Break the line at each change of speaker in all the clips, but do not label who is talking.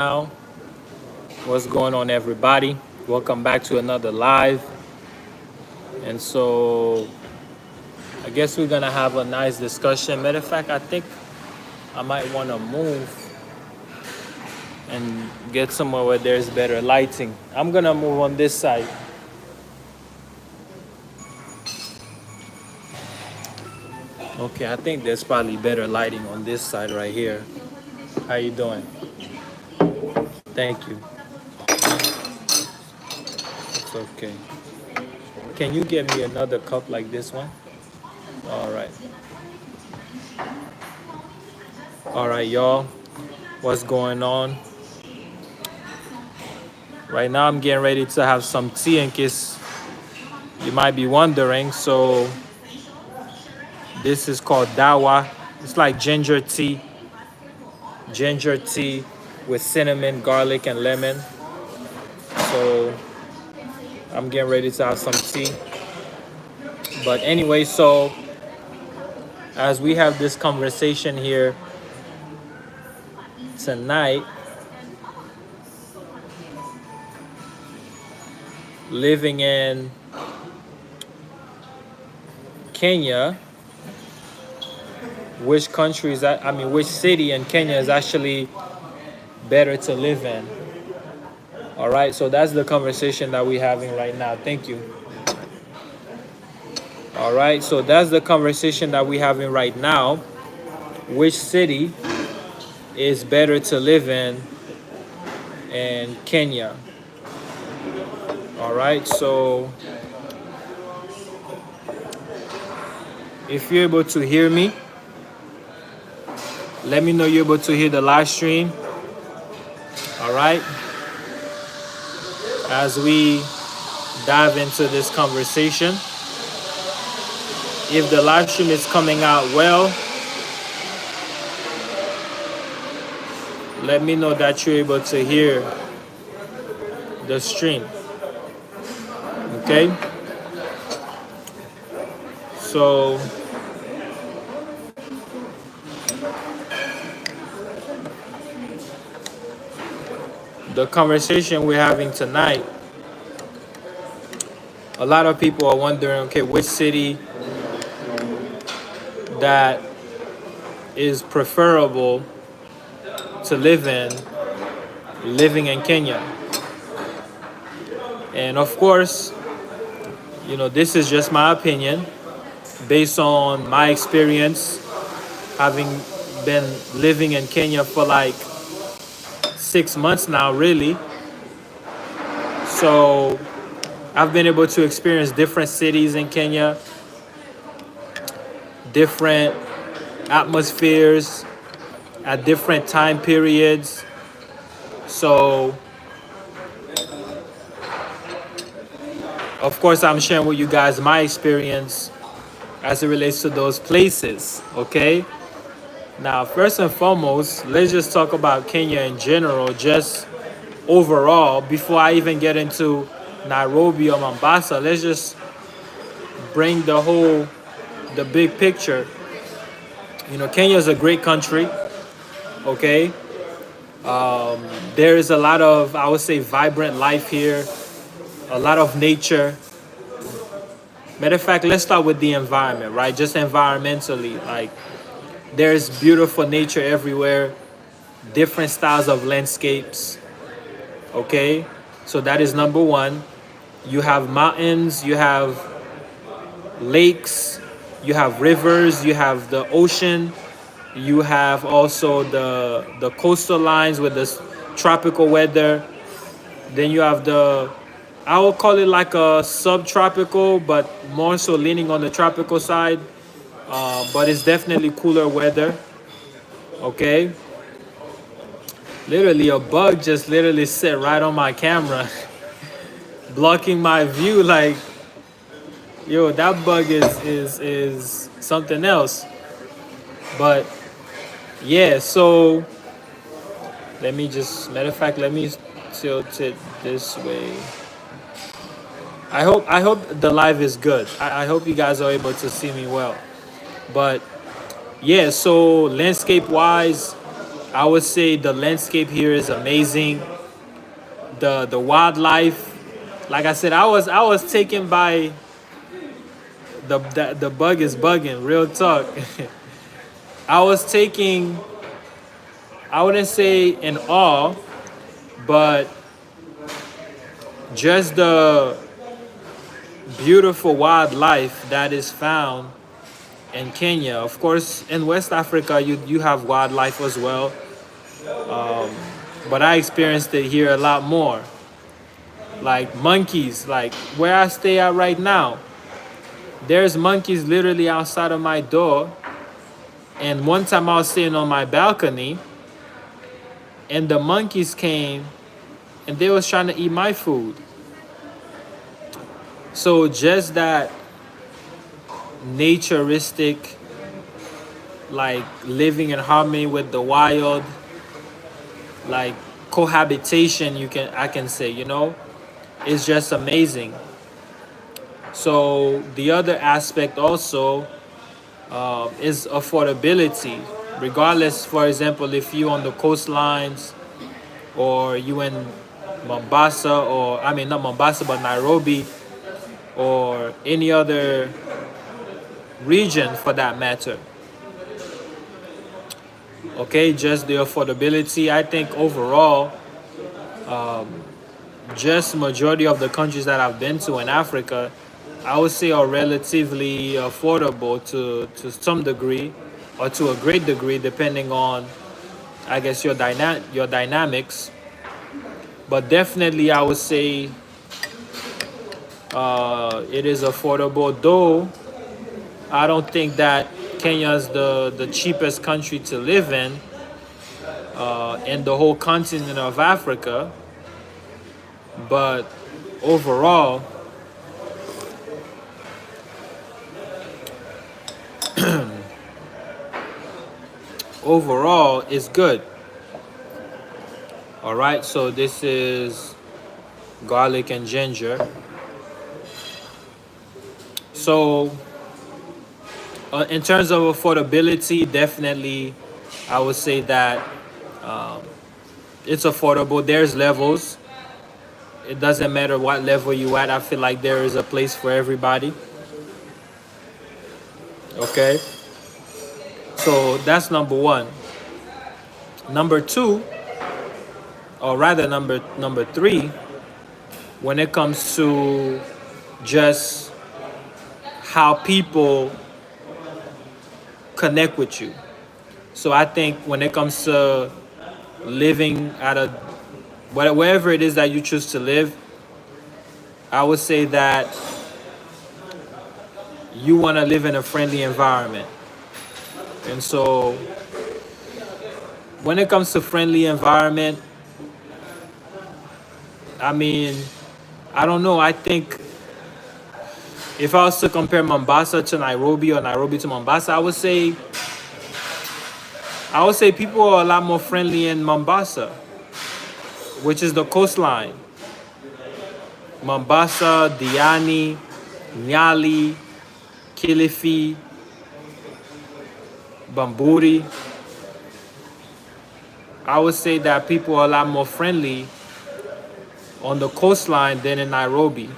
Now, what's going on, everybody? Welcome back to another live. And so, I guess we're gonna have a nice discussion. Matter of fact, I think I might want to move and get somewhere where there's better lighting. I'm gonna move on this side. Okay, I think there's probably better lighting on this side right here. How you doing? Thank you. It's okay. Can you get me another cup like this one? All right. All right, y'all. What's going on? Right now, I'm getting ready to have some tea in case you might be wondering. So, this is called dawa. It's like ginger tea with cinnamon, garlic, and lemon. So, I'm getting ready to have some tea. But anyway, so as we have this conversation here tonight, living in Kenya, which country is that? I mean, which city in Kenya is actually better to live in? All right, so that's the conversation that we're having right now. Thank you. All right, so that's the conversation that we're having right now. Which city is better to live in Kenya? All right, so if you're able to hear me, let me know you're able to hear the live stream. All right, as we dive into this conversation. If the live stream is coming out well, let me know that you're able to hear the stream. Okay? So, the conversation we're having tonight, a lot of people are wondering, okay, which city that is preferable to live in, living in Kenya. And of course, you know, this is just my opinion based on my experience having been living in Kenya for like 6 months now, really. So I've been able to experience different cities in Kenya, different atmospheres at different time periods. So, of course, I'm sharing with you guys my experience as it relates to those places, okay? Now, first and foremost, let's just talk about Kenya in general, just overall, before I even get into Nairobi or Mombasa. Let's just bring the big picture. You know, Kenya is a great country, okay? There is a lot of, I would say, vibrant life here, a lot of nature. Matter of fact, let's start with the environment, right? Just environmentally, like there's beautiful nature everywhere, different styles of landscapes, okay? So that is number one. You have mountains, you have lakes, you have rivers, you have the ocean, you have also the coastal lines with the tropical weather. Then you have I will call it like a subtropical, but more so leaning on the tropical side. But it's definitely cooler weather. Okay. Literally, a bug just literally sat right on my camera, blocking my view. Like, yo, that bug is something else. But yeah, so let me just, matter of fact, let me tilt it this way. I hope the live is good. I hope you guys are able to see me well. But yeah, so landscape wise, I would say the landscape here is amazing. The wildlife, like I said, I was taken by the bug is bugging. Real talk. I was taking. I wouldn't say in awe, but just the beautiful wildlife that is found in Kenya. Of course, in West Africa, you have wildlife as well, but I experienced it here a lot more. Like monkeys, like where I stay at right now, there's monkeys literally outside of my door. And one time I was sitting on my balcony, and the monkeys came, and they was trying to eat my food. So just that naturistic, like living in harmony with the wild, like cohabitation, I can say, is just amazing. So the other aspect also is affordability. Regardless, for example, if you on the coastlines or you in Mombasa, or I mean not Mombasa but Nairobi, or any other region for that matter. Okay, just the affordability. I think overall, just majority of the countries that I've been to in Africa, I would say are relatively affordable to some degree, or to a great degree, depending on, I guess, your dynamics. But definitely, I would say it is affordable. Though I don't think that Kenya is the cheapest country to live in the whole continent of Africa. But overall, overall, it's good. All right. So this is garlic and ginger. So in terms of affordability, definitely, I would say that it's affordable. There's levels. It doesn't matter what level you at. I feel like there is a place for everybody. Okay. So that's number one. Number two, or rather number three, when it comes to just how people connect with you. So I think when it comes to living at a wherever it is that you choose to live, I would say that you want to live in a friendly environment. And so when it comes to friendly environment, I mean, I don't know. I think if I was to compare Mombasa to Nairobi or Nairobi to Mombasa, I would say people are a lot more friendly in Mombasa, which is the coastline. Mombasa, Diani, Nyali, Kilifi, Bamburi. I would say that people are a lot more friendly on the coastline than in Nairobi.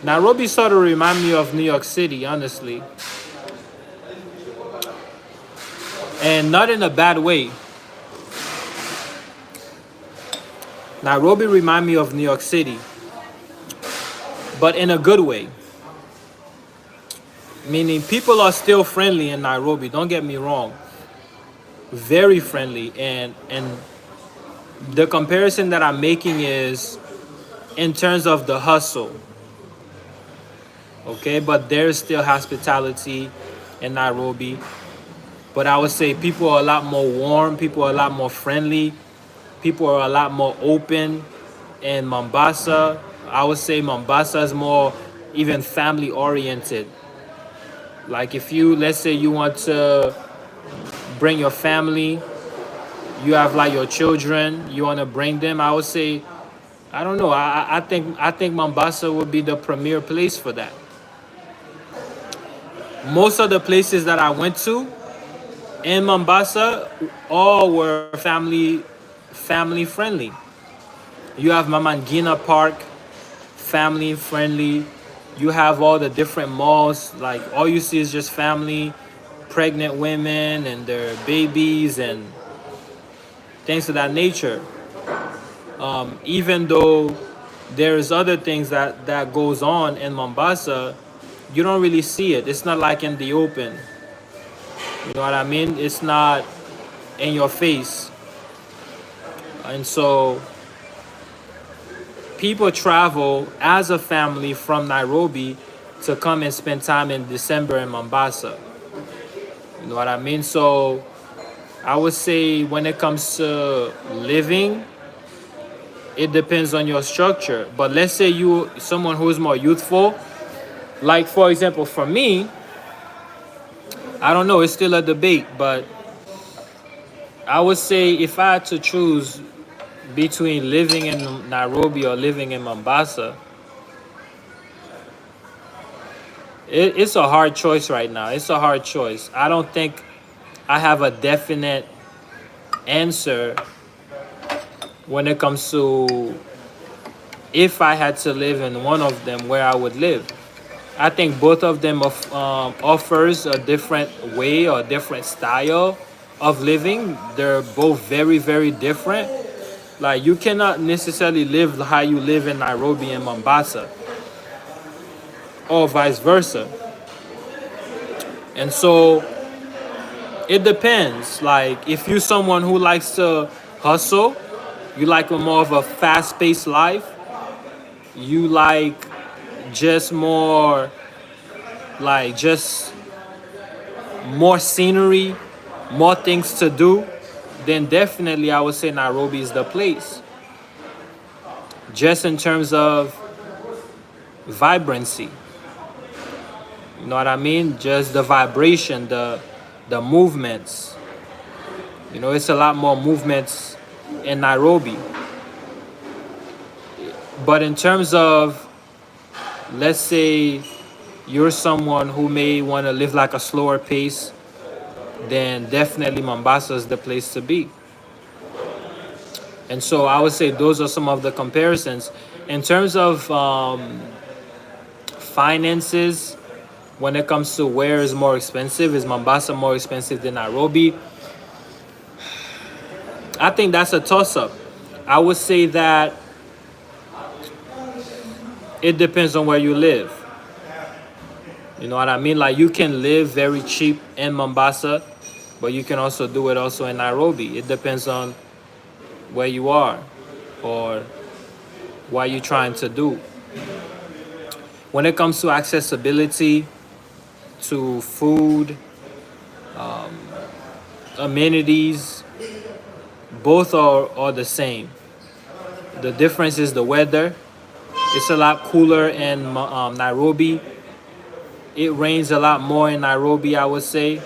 Nairobi sort of remind me of New York City, honestly. And not in a bad way. Nairobi remind me of New York City, but in a good way. Meaning people are still friendly in Nairobi, don't get me wrong. Very friendly, and the comparison that I'm making is in terms of the hustle. Okay, but there's still hospitality in Nairobi. But I would say people are a lot more warm, people are a lot more friendly, people are a lot more open in Mombasa. I would say Mombasa is more even family oriented. Like if let's say you want to bring your family, you have like your children, you want to bring them, I would say, I don't know. I think Mombasa would be the premier place for that. Most of the places that I went to, In Mombasa, all were family friendly. You have Mamangina Park, family friendly. You have all the different malls. Like all you see is just family, pregnant women and their babies and things of that nature. Even though there's other things that goes on in Mombasa, you don't really see it. It's not like in the open. You know what I mean? It's not in your face. And so people travel as a family from Nairobi to come and spend time in December in Mombasa. You know what I mean? So I would say when it comes to living, it depends on your structure. But let's say you someone who is more youthful, like for example for me, I don't know, it's still a debate, but I would say if I had to choose between living in Nairobi or living in Mombasa, it's a hard choice right now. It's a hard choice. I don't think I have a definite answer when it comes to if I had to live in one of them, where I would live. I think both of them offers a different way or different style of living. They're both very, very different. Like you cannot necessarily live how you live in Nairobi and Mombasa, or vice versa. And so it depends. Like if you're someone who likes to hustle, you like a more of a fast-paced life. You like just more, like just more scenery, more things to do. Then definitely I would say Nairobi is the place. Just in terms of vibrancy, you know what I mean? Just the vibration, the movements. You know, it's a lot more movements in Nairobi. But in terms of, let's say you're someone who may want to live like a slower pace, then definitely Mombasa is the place to be. And so I would say those are some of the comparisons. In terms of finances, when it comes to where is more expensive, is Mombasa more expensive than Nairobi? I think that's a toss-up. I would say that it depends on where you live. You know what I mean? Like you can live very cheap in Mombasa, but you can also do it also in Nairobi. It depends on where you are or what you're trying to do. When it comes to accessibility to food, amenities, both are the same. The difference is the weather. It's a lot cooler in Nairobi. It rains a lot more in Nairobi, I would say.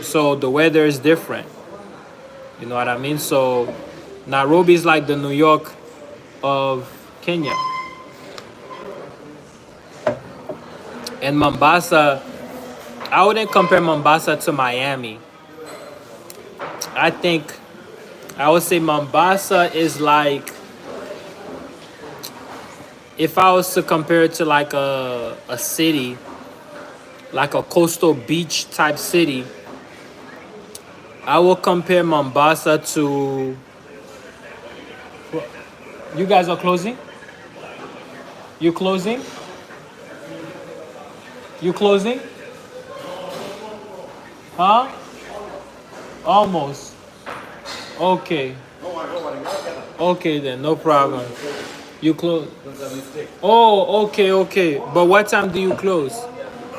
So the weather is different. You know what I mean? So Nairobi is like the New York of Kenya. And Mombasa, I wouldn't compare Mombasa to Miami. I think I would say Mombasa is like, if I was to compare it to like a city, like a coastal beach type city, I will compare Mombasa to. You guys are closing? You closing? You closing? Huh? Almost. Okay. Okay then, no problem. You close. Oh, okay, okay. But what time do you close?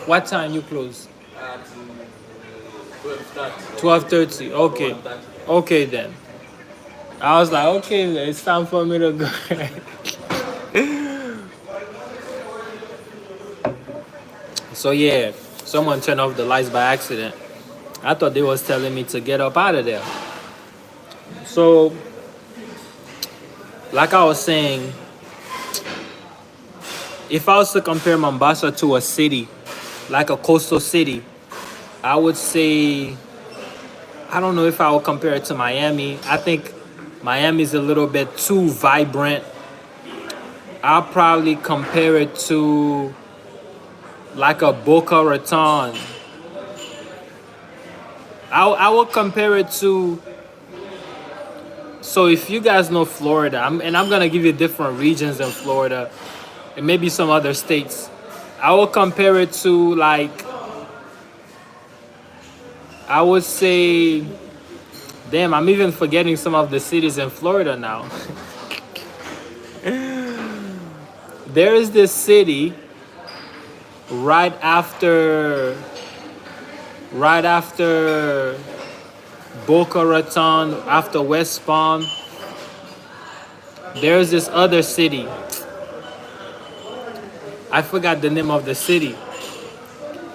What time you close? 12:30. Okay. Okay then. I was like, okay, it's time for me to go. So yeah, someone turned off the lights by accident. I thought they was telling me to get up out of there. So, like I was saying, if I was to compare Mombasa to a city, like a coastal city, I would say, I don't know if I would compare it to Miami. I think Miami's a little bit too vibrant. I'll probably compare it to like a Boca Raton. I would compare it to, so if you guys know Florida, and I'm gonna give you different regions in Florida and maybe some other states. I will compare it to like, I would say, damn, I'm even forgetting some of the cities in Florida now. There is this city right after right after Boca Raton, after West Palm. There's this other city. I forgot the name of the city.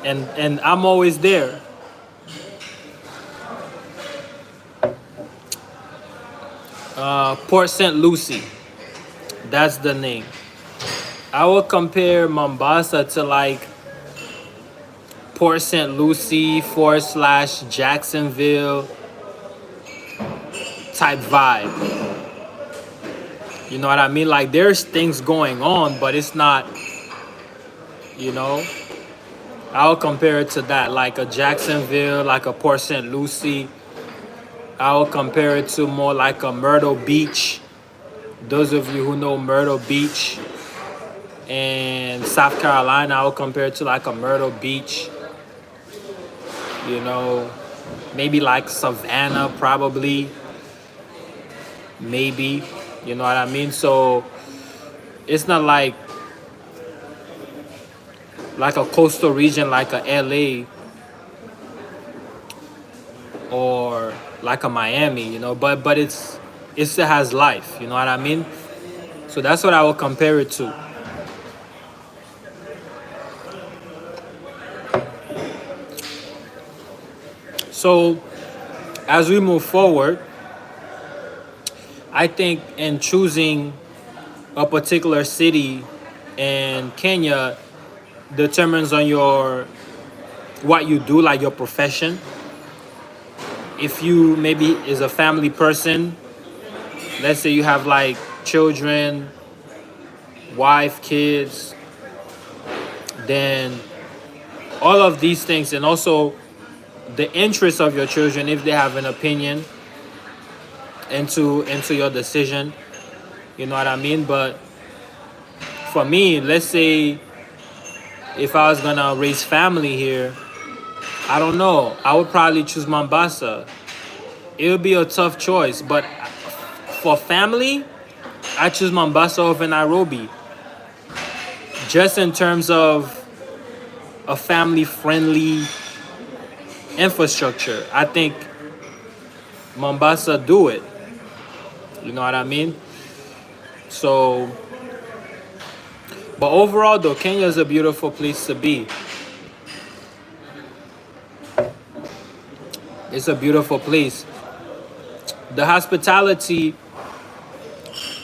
And I'm always there. Port St. Lucie. That's the name. I will compare Mombasa to like Port St. Lucie / Jacksonville type vibe. You know what I mean? Like there's things going on, but it's not, you know. I'll compare it to that, like a Jacksonville, like a Port St. Lucie. I'll compare it to more like a Myrtle Beach. Those of you who know Myrtle Beach and South Carolina, I'll compare it to like a Myrtle Beach. You know, maybe like Savannah, probably. Maybe, you know what I mean? So it's not like a coastal region like a LA or like a Miami, you know, but it still has life, you know what I mean? So that's what I would compare it to. So as we move forward, I think in choosing a particular city in Kenya determines on your what you do, like your profession. If you maybe is a family person, let's say you have like children, wife, kids, then all of these things, and also the interests of your children, if they have an opinion into your decision, you know what I mean? But for me, let's say if I was gonna raise family here, I don't know, I would probably choose Mombasa. It would be a tough choice, but for family, I choose Mombasa over Nairobi. Just in terms of a family-friendly infrastructure, I think Mombasa do it. You know what I mean? So, but overall though, Kenya is a beautiful place to be. It's a beautiful place. The hospitality,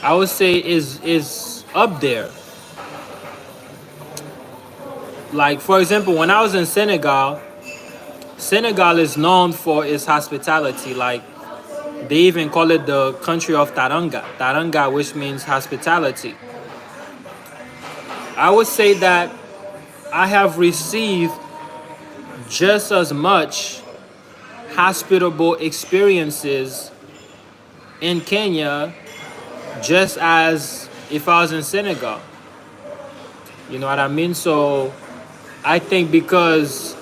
I would say, is up there. Like for example, when I was in Senegal, Senegal is known for its hospitality. Like they even call it the country of Taranga. Taranga, which means hospitality. I would say that I have received just as much hospitable experiences in Kenya just as if I was in Senegal. You know what I mean? So I think because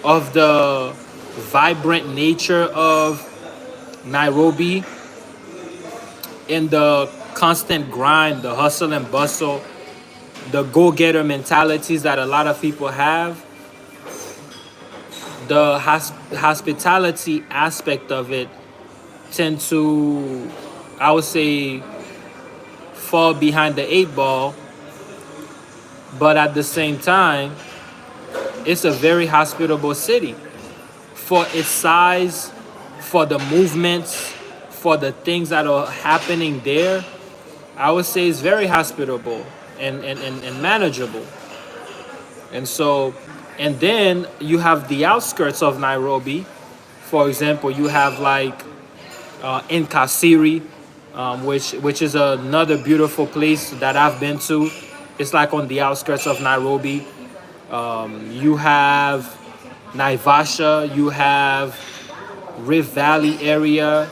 of the vibrant nature of Nairobi and the constant grind, the hustle and bustle, the go-getter mentalities that a lot of people have, the hospitality aspect of it tend to, I would say, fall behind the eight ball. But at the same time, it's a very hospitable city for its size, for the movements, for the things that are happening there. I would say it's very hospitable and manageable. And so And then you have the outskirts of Nairobi. For example, you have like Nkasiri, which is another beautiful place that I've been to. It's like on the outskirts of Nairobi. You have Naivasha, you have Rift Valley area.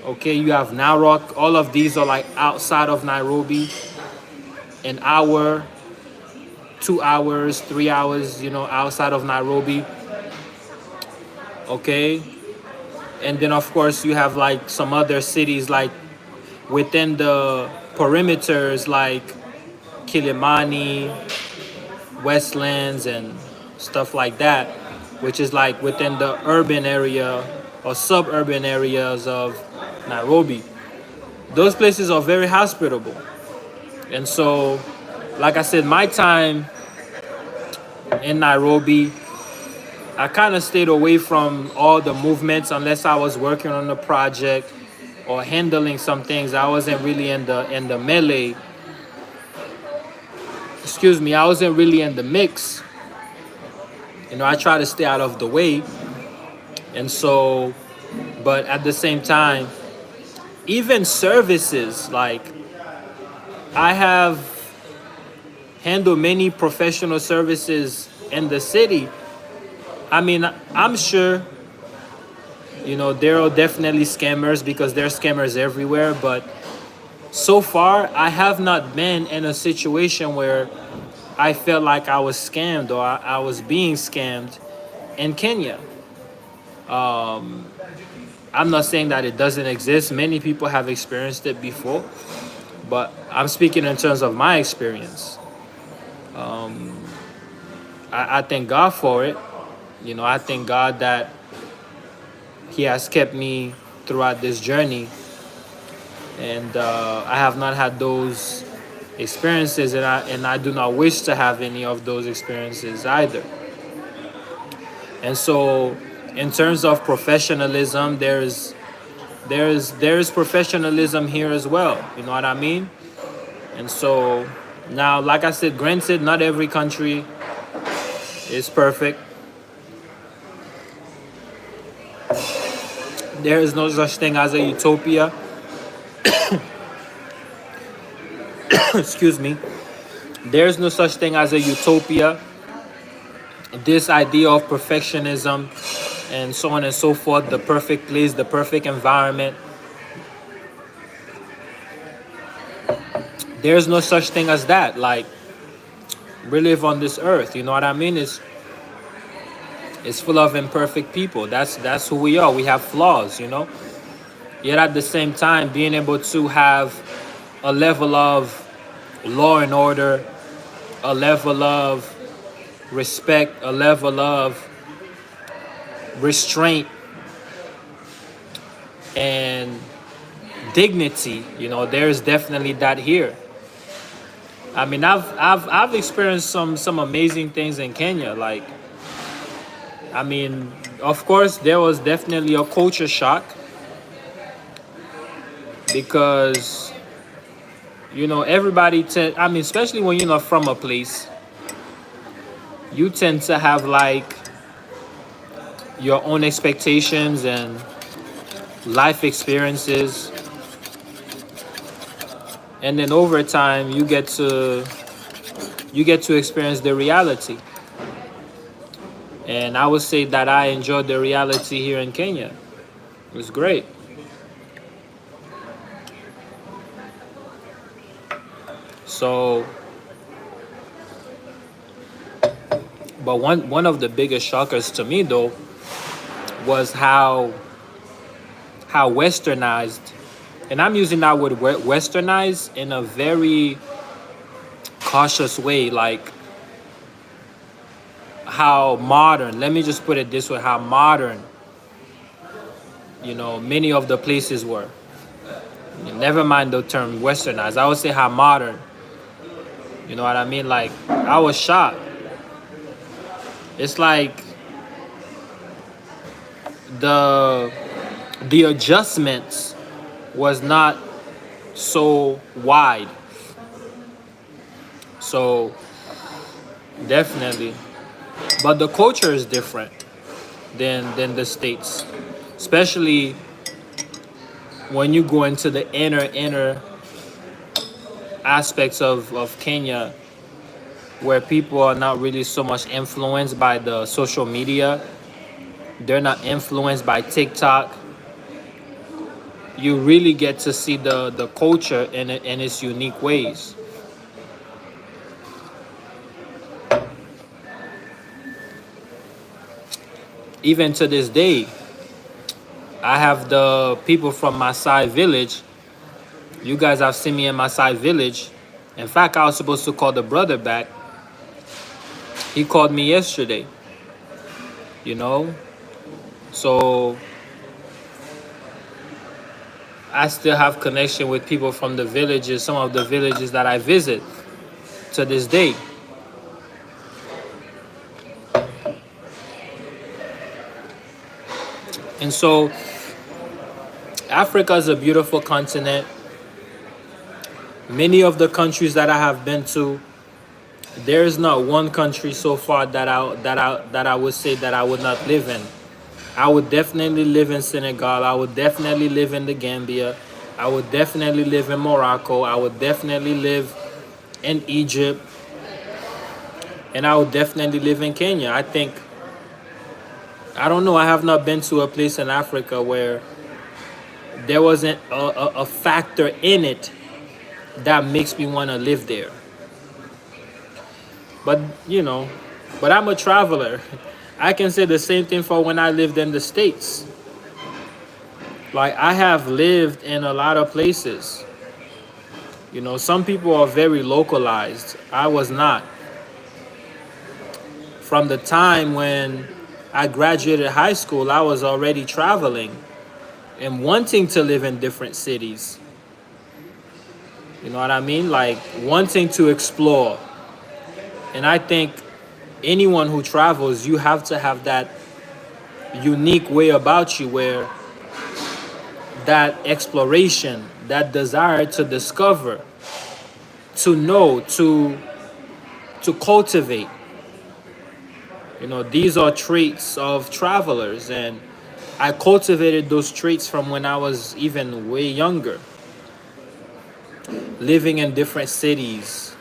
Okay, you have Narok. All of these are like outside of Nairobi. An hour, 2 hours, 3 hours, outside of Nairobi. Okay, and then of course you have like some other cities like within the perimeters like Kilimani, Westlands, and stuff like that, which is like within the urban area or suburban areas of Nairobi. Those places are very hospitable. And so, like I said, my time in Nairobi, I kind of stayed away from all the movements unless I was working on a project or handling some things. I wasn't really in the melee. Excuse me, I wasn't really in the mix. I try to stay out of the way. And so, but at the same time, even services, like I have handled many professional services in the city. I mean, I'm sure, there are definitely scammers because there are scammers everywhere. But so far, I have not been in a situation where I felt like I was scammed or I was being scammed in Kenya. I'm not saying that it doesn't exist. Many people have experienced it before, but I'm speaking in terms of my experience. I thank God for it. I thank God that He has kept me throughout this journey, and I have not had those experiences, and I do not wish to have any of those experiences either. And so, in terms of professionalism, there's professionalism here as well. You know what I mean? And so now, like I said, granted, not every country is perfect. There is no such thing as a utopia. Excuse me. There's no such thing as a utopia. This idea of perfectionism and so on and so forth, the perfect place, the perfect environment. There's no such thing as that. Like, we live on this earth, you know what I mean? It's full of imperfect people. That's who we are. We have flaws, Yet at the same time, being able to have a level of law and order, a level of respect, a level of restraint and dignity, there's definitely that here. I mean, I've experienced some amazing things in Kenya. Like, I mean, of course, there was definitely a culture shock because everybody I mean, especially when you're not from a place, you tend to have like your own expectations and life experiences, and then over time you get to experience the reality. And I would say that I enjoyed the reality here in Kenya. It was great. So, but one of the biggest shockers to me though was how westernized, and I'm using that word westernized in a very cautious way, like how modern, let me just put it this way, how modern, many of the places were. Never mind the term westernized. I would say how modern. You know what I mean? Like, I was shocked. It's like the adjustments was not so wide. So definitely but the culture is different than the states, especially when you go into the inner aspects of Kenya, where people are not really so much influenced by the social media. They're not influenced by TikTok. You really get to see the culture in its unique ways. Even to this day, I have the people from Maasai village. You guys have seen me in Maasai village. In fact, I was supposed to call the brother back. He called me yesterday, you know? So I still have connection with people from the villages, some of the villages that I visit to this day. And so Africa is a beautiful continent. Many of the countries that I have been to, there is not one country so far that I would say that I would not live in. I would definitely live in Senegal. I would definitely live in the Gambia. I would definitely live in Morocco. I would definitely live in Egypt. And I would definitely live in Kenya. I don't know, I have not been to a place in Africa where there wasn't a factor in it that makes me want to live there. But, but I'm a traveler. I can say the same thing for when I lived in the States. Like, I have lived in a lot of places. Some people are very localized. I was not. From the time when I graduated high school, I was already traveling and wanting to live in different cities. You know what I mean? Like, wanting to explore. And I think anyone who travels, you have to have that unique way about you where that exploration, that desire to discover, to know, to cultivate. These are traits of travelers, and I cultivated those traits from when I was even way younger. Living in different cities,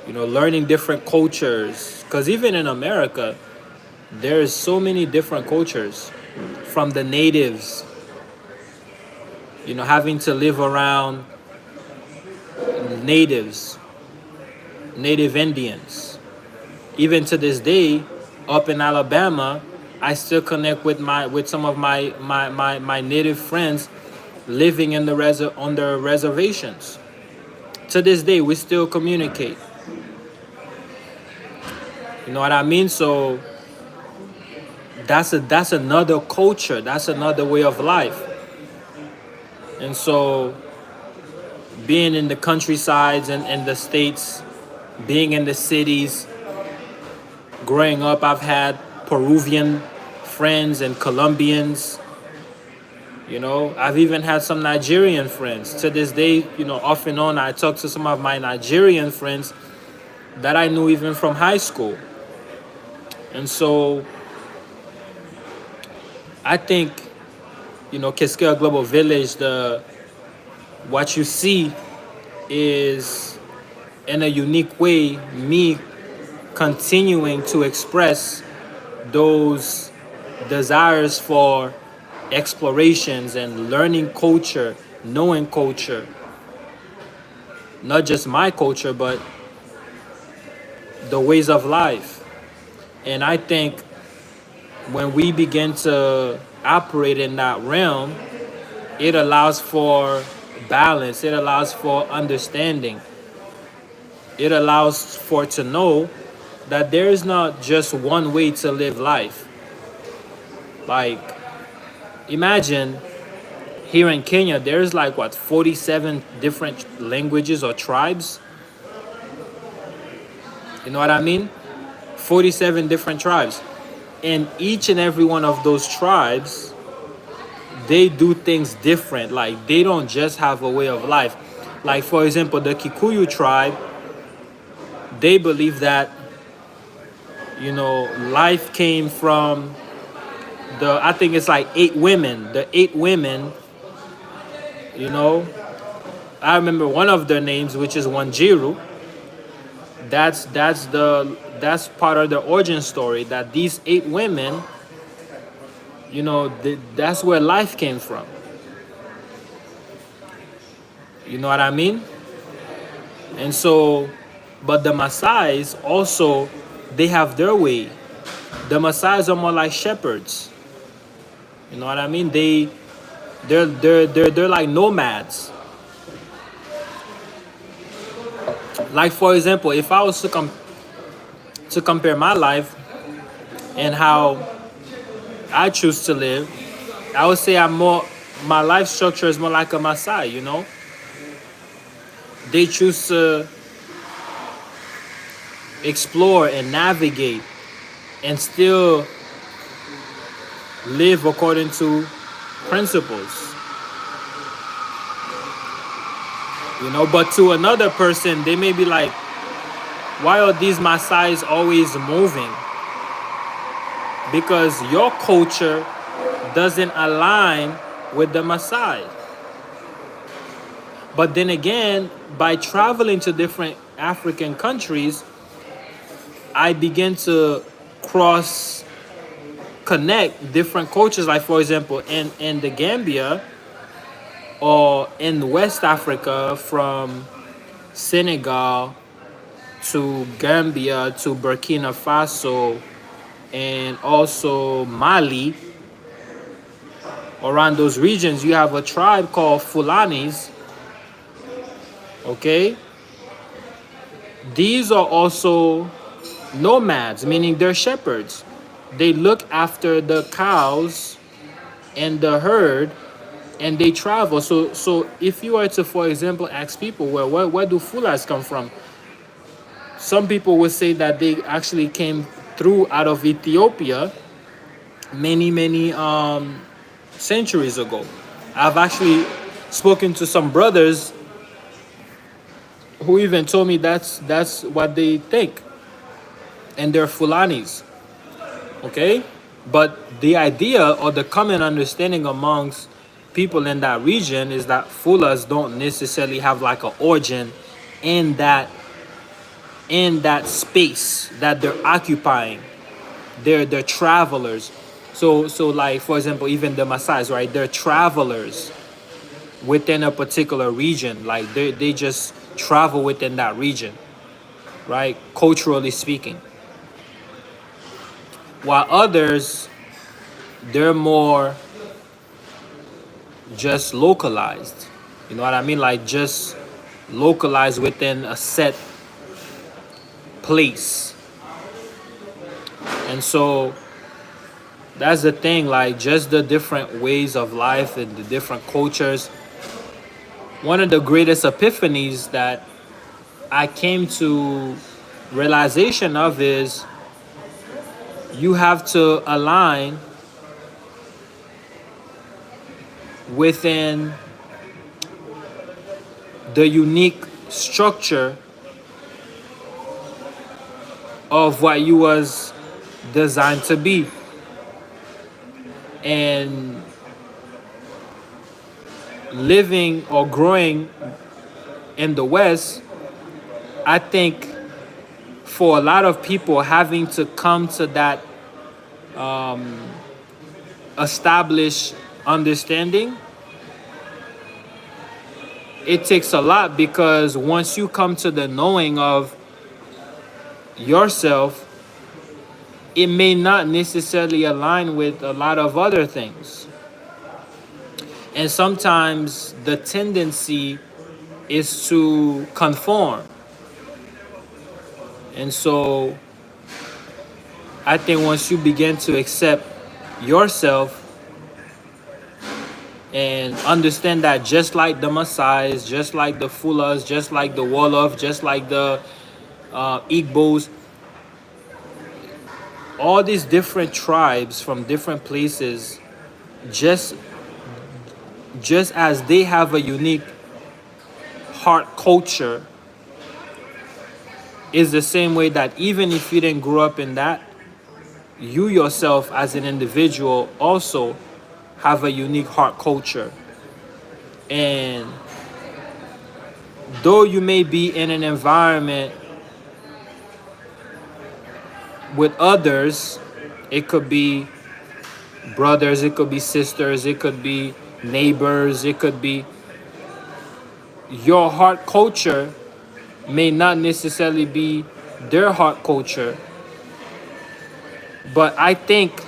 learning different cultures. Because even in America, there's so many different cultures. From the natives, having to live around natives, native Indians. Even to this day, up in Alabama, I still connect with some of my native friends living in on the reservations. To this day, we still communicate. You know what I mean? So that's another culture. That's another way of life. And so being in the countrysides and in the states, being in the cities, growing up, I've had Peruvian friends and Colombians. I've even had some Nigerian friends. To this day, off and on, I talk to some of my Nigerian friends that I knew even from high school. And so I think, Kixkeya Global Village, what you see is, in a unique way, me continuing to express those desires for explorations and learning culture, knowing culture, not just my culture, but the ways of life. And I think when we begin to operate in that realm, it allows for balance, it allows for understanding, it allows for to know that there is not just one way to live life. Like, imagine here in Kenya, there's like 47 different languages or tribes. You know what I mean? 47 different tribes. And each and every one of those tribes, they do things different. Like, they don't just have a way of life. Like, for example, the Kikuyu tribe, they believe that, life came from I think it's like 8 women. The 8 women, you know, I remember one of their names, which is Wanjiru. That's part of the origin story. That these 8 women, that's where life came from. You know what I mean? And so, but the Maasai's also, they have their way. The Maasai's are more like shepherds. You know what I mean? They're like nomads. Like for example, if I was to compare my life and how I choose to live, I would say my life structure is more like a Maasai. They choose to explore and navigate and still live according to principles. But to another person, they may be like, why are these Maasai's always moving? Because your culture doesn't align with the Maasai. But then again, by traveling to different African countries, I begin to cross connect different cultures. Like for example, in the Gambia or in West Africa, from Senegal to Gambia to Burkina Faso and also Mali, around those regions, you have a tribe called Fulanis. Okay, these are also nomads, meaning they're shepherds. They look after the cows and the herd, and they travel. So if you were to, for example, ask people, well, where do Fulas come from? Some people would say that they actually came through out of Ethiopia many centuries ago. I've actually spoken to some brothers who even told me that's what they think, and they're Fulanis. Okay, but the idea or the common understanding amongst people in that region is that Fulas don't necessarily have like an origin in that space that they're occupying. They're travelers. So like for example, even the Maasai's, right? They're travelers within a particular region. Like they just travel within that region, right? Culturally speaking. While others, they're more just localized. You know what I mean? Like just localized within a set place. And so that's the thing, like just the different ways of life and the different cultures. One of the greatest epiphanies that I came to realization of is you have to align within the unique structure of what you was designed to be. And living or growing in the West, I think for a lot of people, having to come to that established understanding, it takes a lot, because once you come to the knowing of yourself, it may not necessarily align with a lot of other things. And sometimes the tendency is to conform. And so I think once you begin to accept yourself and understand that just like the Maasai's, just like the Fulas, just like the Wolof, just like the Igbos, all these different tribes from different places, just as they have a unique heart culture, is the same way that even if you didn't grow up in that you yourself as an individual also have a unique heart culture. And though you may be in an environment with others, it could be brothers, it could be sisters, it could be neighbors, it could be your heart culture may not necessarily be their heart culture. But I think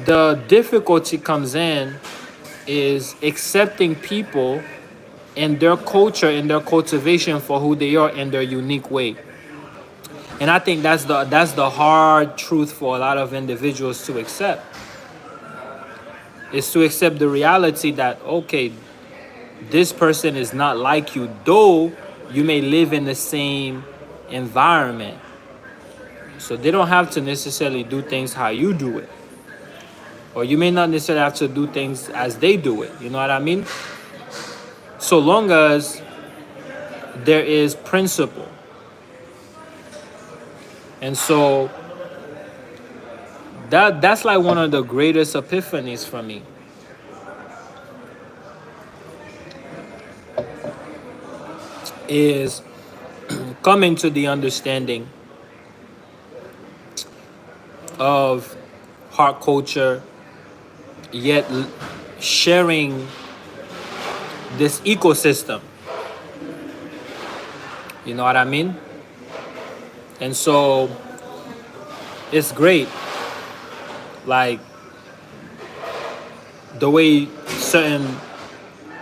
the difficulty comes in is accepting people and their culture and their cultivation for who they are in their unique way. And I think that's the hard truth for a lot of individuals to accept. Is to accept the reality that, okay, this person is not like you, though you may live in the same environment. So they don't have to necessarily do things how you do it. Or you may not necessarily have to do things as they do it. You know what I mean? So long as there is principle. And so that's like one of the greatest epiphanies for me. Is coming to the understanding of heart culture, yet sharing this ecosystem. You know what I mean? And so it's great. Like the way certain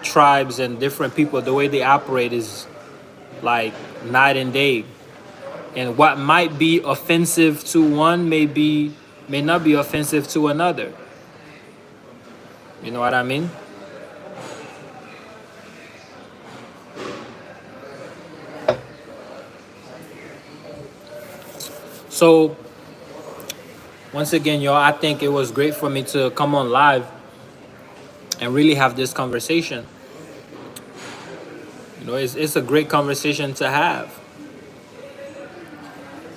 tribes and different people, the way they operate is like night and day. And what might be offensive to one may not be offensive to another. You know what I mean? So once again, y'all, I think it was great for me to come on live and really have this conversation. You know, it's a great conversation to have.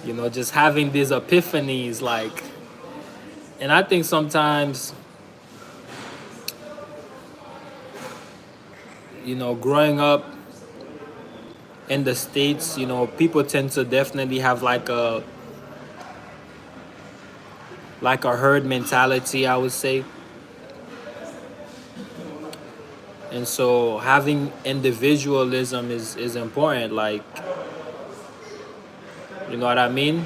You know, just having these epiphanies, like, and I think sometimes, you know, growing up in the States, you know, people tend to definitely have like a herd mentality, I would say. And so having individualism is important. Like, you know what I mean?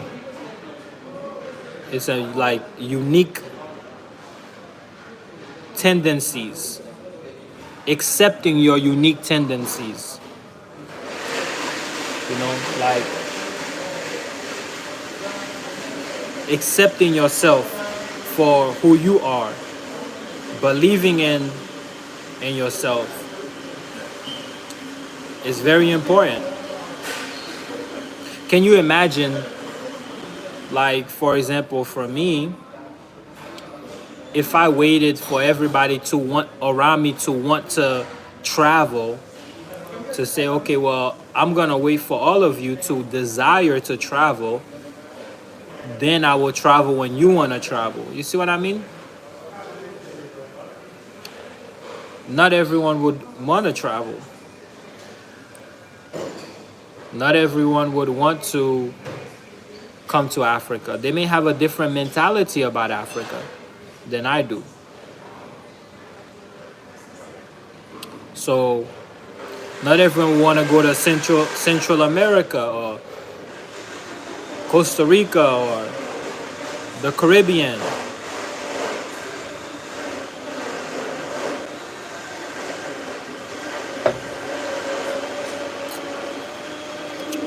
It's a like unique tendencies. Accepting your unique tendencies. You know, like accepting yourself for who you are. Believing in yourself is very important. Can you imagine, like, for example, for me, if I waited for everybody to want around me to want to travel, to say, okay, well, I'm gonna wait for all of you to desire to travel, then I will travel when you want to travel. You see what I mean? Not everyone would want to travel. Not everyone would want to come to Africa. They may have a different mentality about Africa than I do. So not everyone want to go to Central America or Costa Rica or the Caribbean.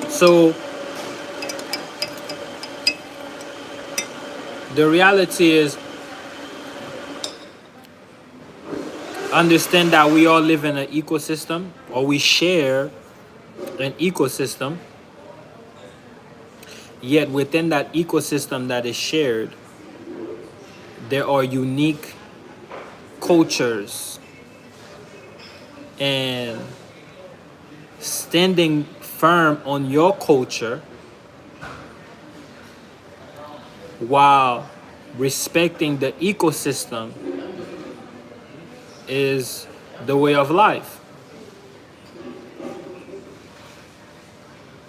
So the reality is, understand that we all live in an ecosystem, or we share an ecosystem. Yet within that ecosystem that is shared, there are unique cultures. And standing firm on your culture while respecting the ecosystem is the way of life.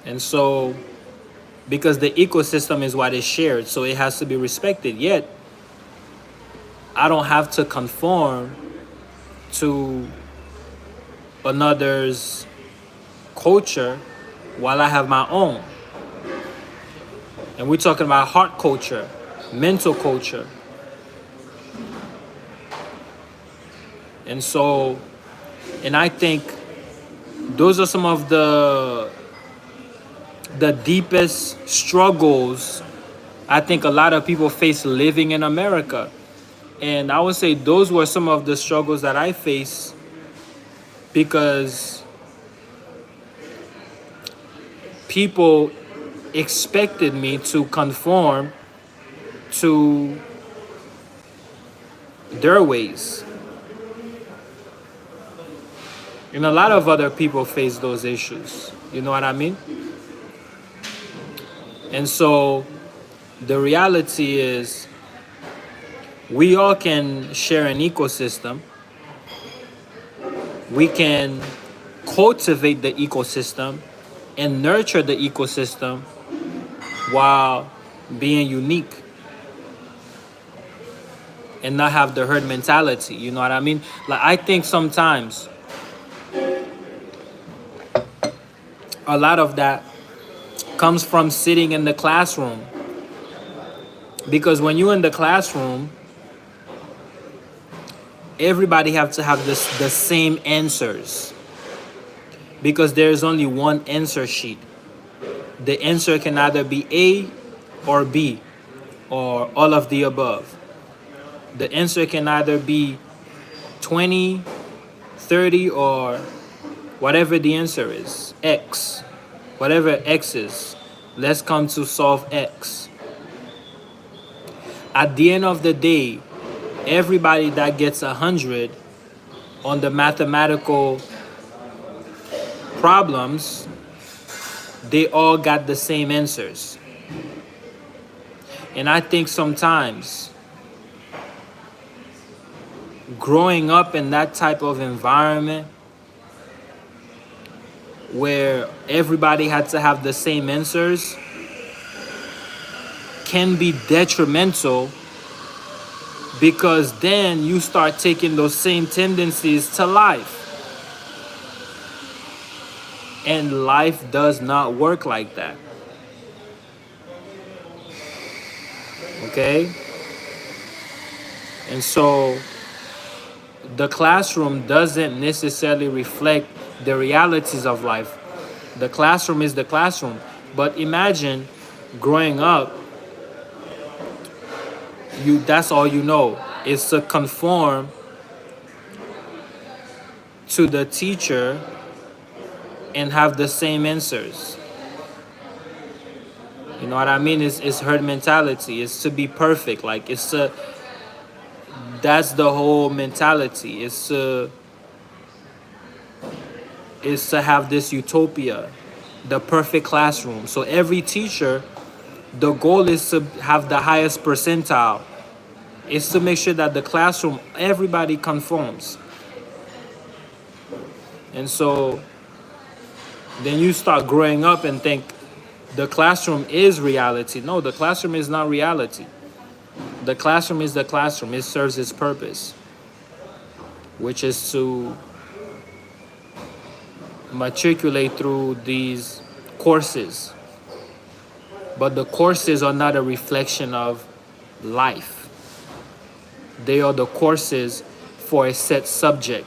And so, because the ecosystem is what is shared, so it has to be respected. Yet, I don't have to conform to another's culture while I have my own. And we're talking about heart culture, mental culture. And so, and I think those are some of the deepest struggles I think a lot of people face living in America. And I would say those were some of the struggles that I faced, because people expected me to conform to their ways. And a lot of other people face those issues. You know what I mean? And so the reality is we all can share an ecosystem. We can cultivate the ecosystem and nurture the ecosystem while being unique and not have the herd mentality. You know what I mean? Like, I think sometimes a lot of that comes from sitting in the classroom. Because when you're in the classroom, everybody has to have the same answers. Because there's only one answer sheet. The answer can either be A or B, or all of the above. The answer can either be 20, 30, or whatever the answer is, X. Whatever X is, let's come to solve X. At the end of the day, everybody that gets 100 on the mathematical problems, they all got the same answers. And I think sometimes growing up in that type of environment where everybody had to have the same answers can be detrimental, because then you start taking those same tendencies to life. And life does not work like that. Okay? And so the classroom doesn't necessarily reflect the realities of life. The classroom is the classroom. But imagine growing up, that's all you know is to conform to the teacher and have the same answers. You know what I mean? It's herd mentality. It's to be perfect. Like, that's the whole mentality. It's to have this utopia, the perfect classroom. So every teacher, the goal is to have the highest percentile. It's to make sure that the classroom, everybody conforms. And so then you start growing up and think the classroom is reality. No, the classroom is not reality. The classroom is the classroom. It serves its purpose, which is to matriculate through these courses. But the courses are not a reflection of life. They are the courses for a set subject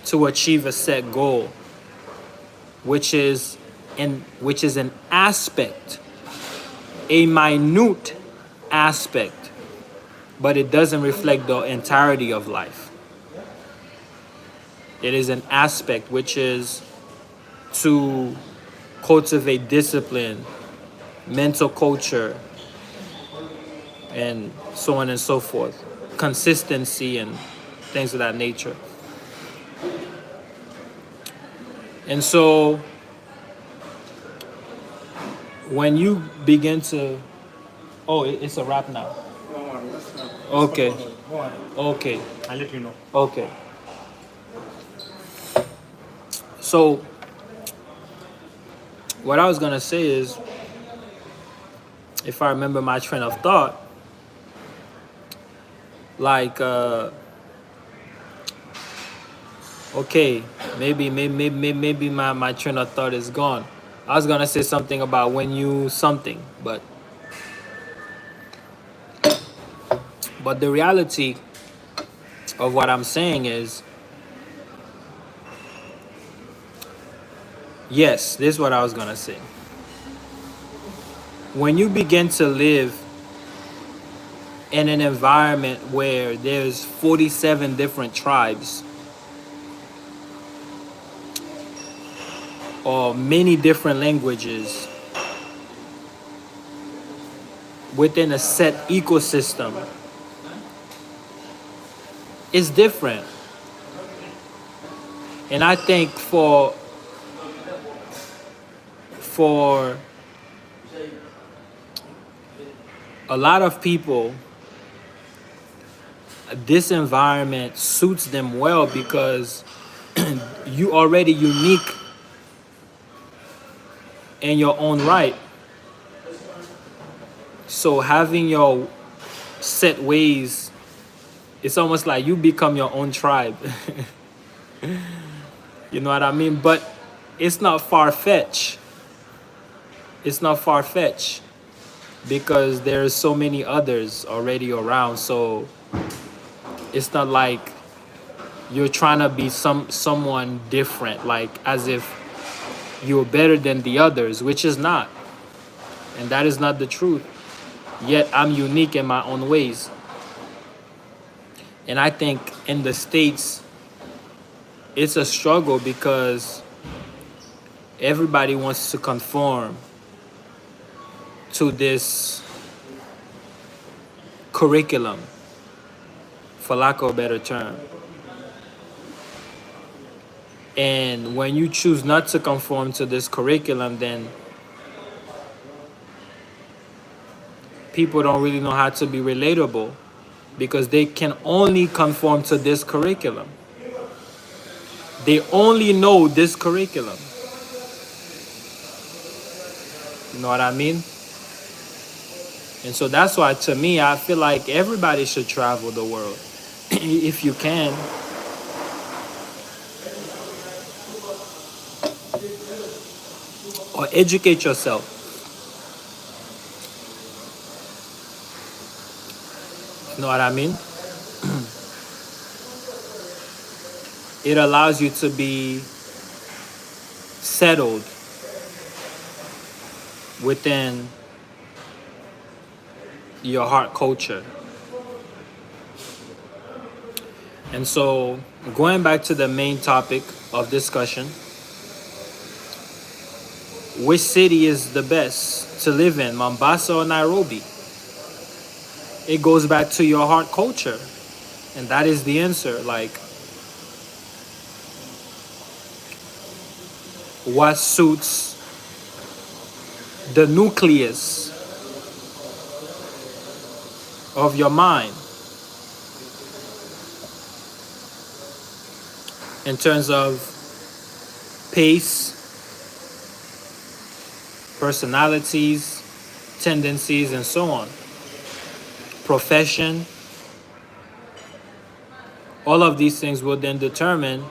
to achieve a set goal, which is an aspect, a minute aspect, but it doesn't reflect the entirety of life. It is an aspect which is to cultivate discipline, mental culture, and so on and so forth, consistency and things of that nature. And so when you begin to Oh, it's a wrap now.
No, that's not.
Okay.
Go on.
Okay.
I'll let you know.
Okay. So what I was gonna say is, if I remember my train of thought, like, okay, maybe my train of thought is gone. I was gonna say something about when you something, but the reality of what I'm saying is, yes, this is what I was gonna say. When you begin to live in an environment where there's 47 different tribes or many different languages within a set ecosystem, it's different. And I think for a lot of people, this environment suits them well because you already unique in your own right. So having your set ways, it's almost like you become your own tribe. You know what I mean? But it's not far-fetched. It's not far-fetched because there's so many others already around. So it's not like you're trying to be someone different, like as if you're better than the others, which is not. And that is not the truth. Yet I'm unique in my own ways. And I think in the States, it's a struggle because everybody wants to conform to this curriculum, for lack of a better term. And when you choose not to conform to this curriculum, then people don't really know how to be relatable because they can only conform to this curriculum. They only know this curriculum. You know what I mean? And so that's why, to me, I feel like everybody should travel the world if you can. Or educate yourself. You know what I mean? It allows you to be settled within your heart culture. And so, going back to the main topic of discussion, which city is the best to live in, Mombasa or Nairobi? It goes back to your heart culture. And that is the answer. Like, what suits the nucleus of your mind in terms of pace, personalities, tendencies, and so on, profession. All of these things will then determine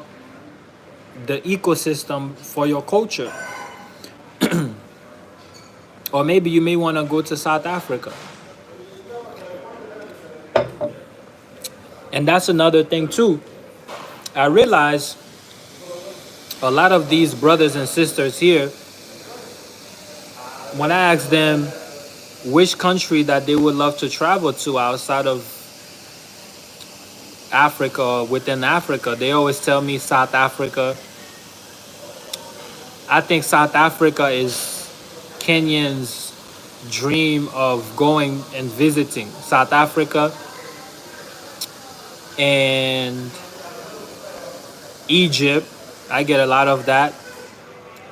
the ecosystem for your culture. Or maybe you may want to go to South Africa. And that's another thing too. I realize a lot of these brothers and sisters here, when I ask them which country that they would love to travel to outside of Africa or within Africa, they always tell me South Africa. I think South Africa is Kenyans' dream of going and visiting South Africa and Egypt. I get a lot of that.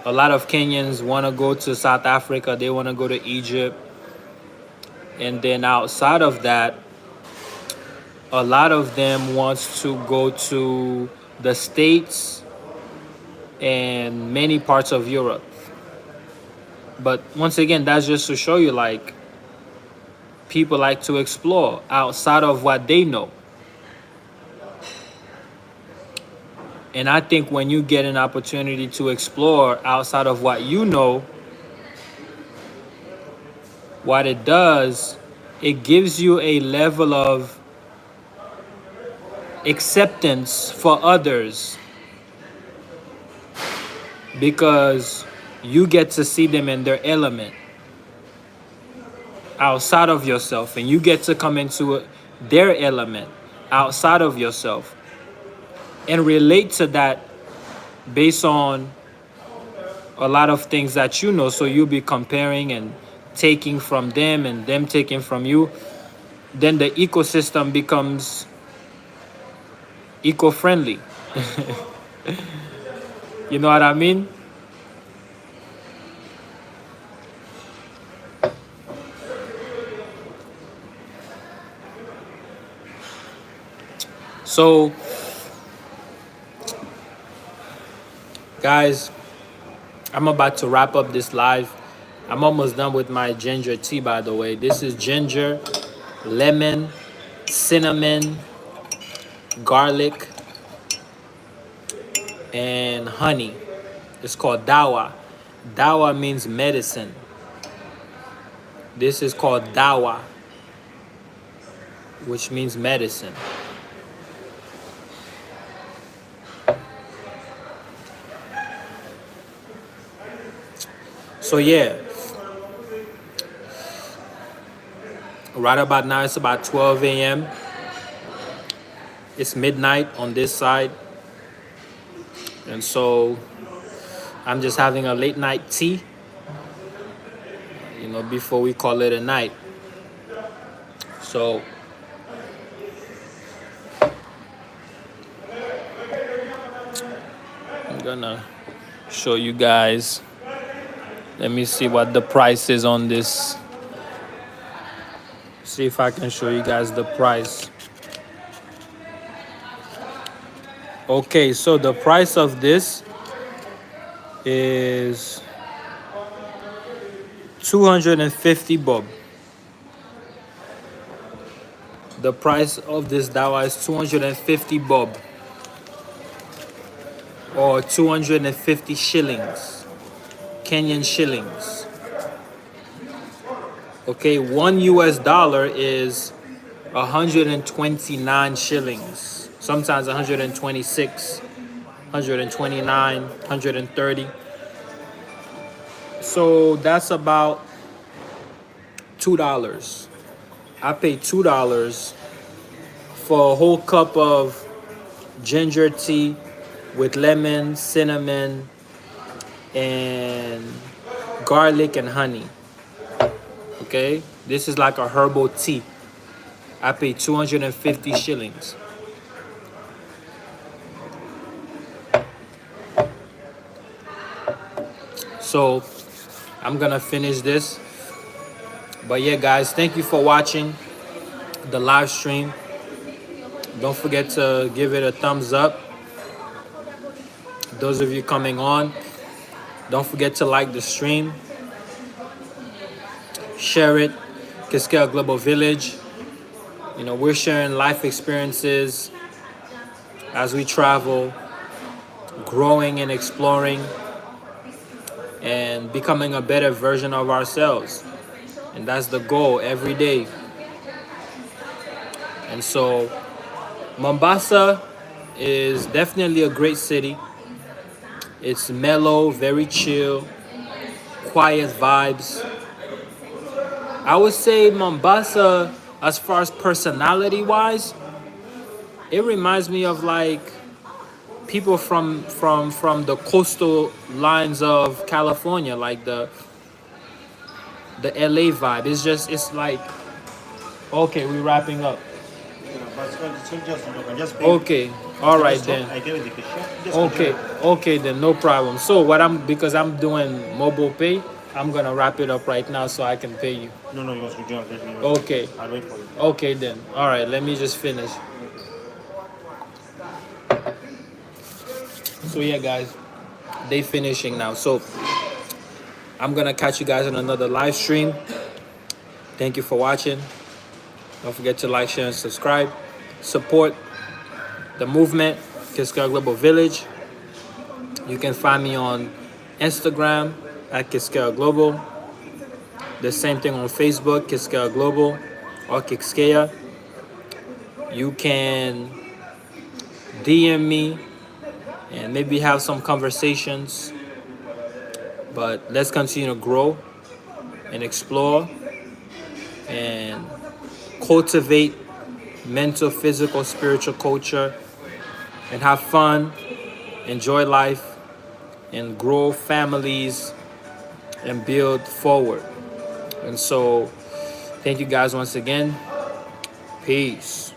A lot of Kenyans want to go to South Africa. They want to go to Egypt. And then outside of that, a lot of them wants to go to the States and many parts of Europe. But once again, that's just to show you like people like to explore outside of what they know. And I think when you get an opportunity to explore outside of what you know, what it does, it gives you a level of acceptance for others because you get to see them in their element outside of yourself, and you get to come into their element outside of yourself and relate to that based on a lot of things that you know. So you'll be comparing and taking from them and them taking from you. Then the ecosystem becomes eco-friendly. You know what I mean? So, guys, I'm about to wrap up this live. I'm almost done with my ginger tea, by the way. This is ginger, lemon, cinnamon, garlic, and honey. It's called dawa. Dawa means medicine. This is called dawa, which means medicine. So yeah, right about now it's about 12 a.m. It's midnight on this side. And so I'm just having a late night tea, before we call it a night. So I'm gonna show you guys. Let me see what the price is on this. See if I can show you guys the price. Okay, so the price of this is 250 bob. The price of this dawa is 250 bob, or 250 shillings, Kenyan shillings. Okay, $1 is 129 shillings. Sometimes 126, 129, 130. So that's about $2. I paid $2 for a whole cup of ginger tea with lemon, cinnamon, and garlic and honey. Okay, this is like a herbal tea. I paid 250 shillings. So I'm gonna finish this. But yeah, guys, thank you for watching the live stream. Don't forget to give it a thumbs up. Those of you coming on, don't forget to like the stream. Share it. Kixkeya Global Village. We're sharing life experiences as we travel, growing and exploring, and becoming a better version of ourselves. And that's the goal every day. And so Mombasa is definitely a great city. It's mellow, very chill, quiet vibes. I would say Mombasa, as far as personality wise, it reminds me of like people from the coastal lines of California, like the LA vibe. It's like, okay, we're wrapping up. Okay, all right then. Okay, then no problem. So because I'm doing mobile pay, I'm gonna wrap it up right now so I can pay you.
No, you must rejoin. Let me wait.
Okay.
I'll wait for you.
Okay then. All right. Let me just finish. So yeah, guys, they finishing now. So I'm gonna catch you guys on another live stream. Thank you for watching. Don't forget to like, share, and subscribe. Support the movement, Kixkeya Global Village. You can find me on Instagram at Kixkeya Global. The same thing on Facebook, Kixkeya Global or Kixkeya. You can DM me and maybe have some conversations. But let's continue to grow and explore and cultivate mental, physical, spiritual culture and have fun, enjoy life, and grow families and build forward. And so, thank you guys once again. Peace.